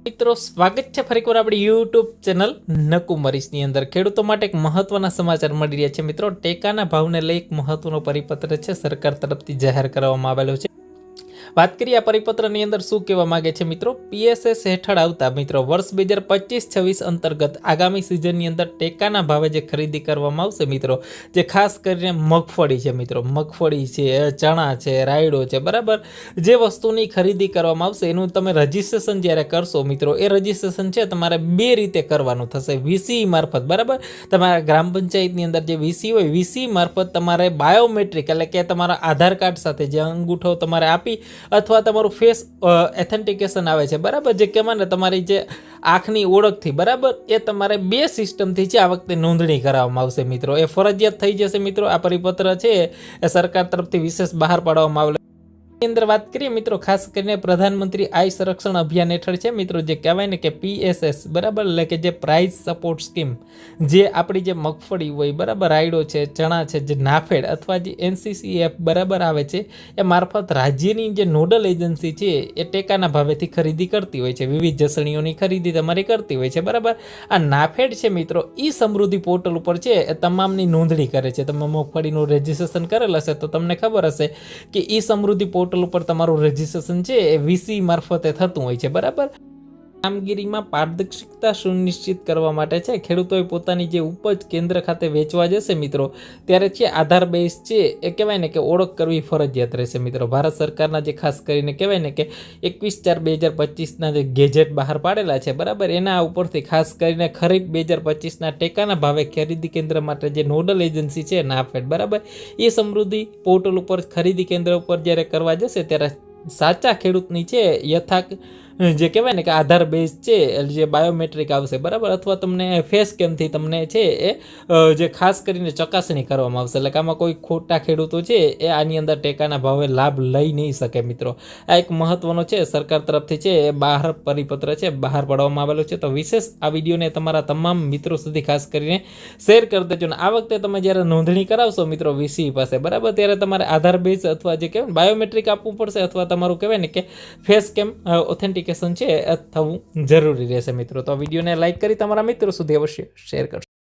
મિત્રો સ્વાગત છે ફરીવાર આપણી યુટ્યુબ ચેનલ નકુમરીસની અંદર ખેડૂતો માટે એક મહત્વના સમાચાર મળી રહ્યા છે. મિત્રો ટેકાના ભાવને લઈ એક મહત્વનો પરિપત્ર છે સરકાર તરફથી જાહેર કરવામાં આવેલો છે. વાત કરીએ આ પરિપત્રની અંદર શું કહેવા માંગે છે મિત્રો. પીએસએસ હેઠળ આવતા મિત્રો વર્ષ 2025-26 અંતર્ગત આગામી સિઝનની અંદર ટેકાના ભાવે જે ખરીદી કરવામાં આવશે મિત્રો, જે ખાસ કરીને મગફળી છે મિત્રો, મગફળી છે, ચણા છે, રાયડો છે, બરાબર, જે વસ્તુની ખરીદી કરવામાં આવશે એનું તમે રજીસ્ટ્રેશન જ્યારે કરશો મિત્રો, એ રજીસ્ટ્રેશન છે તમારે બે રીતે કરવાનું થશે. વીસી મારફત, બરાબર, તમારા ગ્રામ પંચાયતની અંદર જે વીસી હોય, વીસી મારફત તમારે બાયોમેટ્રિક એટલે કે તમારા આધાર કાર્ડ સાથે જે અંગૂઠો તમારે આપી અથવા તમારું ફેસ એથેન્ટિકેશન આવે છે, બરાબર, જે કહેવાય ને તમારી જે આંખની ઓળખથી, બરાબર, એ તમારે બે સિસ્ટમથી છે આ વખતે નોંધણી કરાવવામાં આવશે મિત્રો. એ ફરજિયાત થઈ જશે મિત્રો. આ પરિપત્ર છે એ સરકાર તરફથી વિશેષ બહાર પાડવામાં આવેલો. અંદર વાત કરીએ મિત્રો, ખાસ કરીને પ્રધાનમંત્રી આય સંરક્ષણ અભિયાન હેઠળ છે મિત્રો, જે કહેવાય ને કે પીએસએસ, બરાબર, એટલે કે જે પ્રાઇસ સપોર્ટ સ્કીમ, જે આપણી જે મગફળી હોય, બરાબર, રાયડો છે, ચણા છે, જે નાફેડ અથવા જે એનસીસીએફ, બરાબર, આવે છે, એ મારફત રાજ્યની જે નોડલ એજન્સી છે એ ટેકાના ભાવેથી ખરીદી કરતી હોય છે. વિવિધ જસણીઓની ખરીદી તમારી કરતી હોય છે, બરાબર. આ નાફેડ છે મિત્રો, ઈ સમૃદ્ધિ પોર્ટલ ઉપર છે એ તમામની નોંધણી કરે છે. તમે મગફળીનું રજીસ્ટ્રેશન કરેલ હશે તો તમને ખબર હશે કે ઈ સમૃદ્ધિ પોર્ટલ ઉપર તમારું રજીસ્ટ્રેશન છે એ વીસી મારફતે થતું હોય છે, બરાબર. કામગીરીમાં પારદર્શિકતા સુનિશ્ચિત કરવા માટે છે ખેડૂતોએ પોતાની જે ઉપજ કેન્દ્ર ખાતે વેચવા જશે મિત્રો, ત્યારે છે આધાર બેઝ છે એ કહેવાય ને કે ઓળખ કરવી ફરજિયાત રહેશે મિત્રો. ભારત સરકારના જે ખાસ કરીને કહેવાય ને કે 21/4/2025ના જે ગેજેટ બહાર પાડેલા છે, બરાબર, એના ઉપરથી ખાસ કરીને ખરીફ 2025ના ટેકાના ભાવે ખરીદી કેન્દ્ર માટે જે નોડલ એજન્સી છે નાફેડ, બરાબર, એ સમૃદ્ધિ પોર્ટલ ઉપર ખરીદી કેન્દ્ર ઉપર જ્યારે કરવા જશે ત્યારે સાચા ખેડૂતની છે યથાર્થ જે કહેવાય ને કે આધાર બેઝ છે જે બાયોમેટ્રિક આવશે, બરાબર, અથવા તમને ફેસ કેમથી તમને છે એ જે ખાસ કરીને ચકાસણી કરવામાં આવશે. એટલે કે આમાં કોઈ ખોટા ખેડૂતો છે એ આની અંદર ટેકાના ભાવે લાભ લઈ નહીં શકે મિત્રો. આ એક મહત્વનો છે સરકાર તરફથી છે એ બહાર પરિપત્ર છે બહાર પાડવામાં આવેલો છે. તો વિશેષ આ વિડીયોને તમારા તમામ મિત્રો સુધી ખાસ કરીને શેર કરી દેજો. ને આ વખતે તમે જ્યારે નોંધણી કરાવશો મિત્રો વીસી પાસે, બરાબર, ત્યારે તમારે આધાર બેઝ અથવા જે કહેવાય બાયોમેટ્રિક આપવું પડશે અથવા તમારું કહેવાય ને કે ફેસ કેમ ઓથેન્ટિકેશન છે એ થવું જરૂરી રહેશે મિત્રો. તો આ વિડીયોને લાઈક કરી તમારા મિત્રો સુધી અવશ્ય શેર કરશો.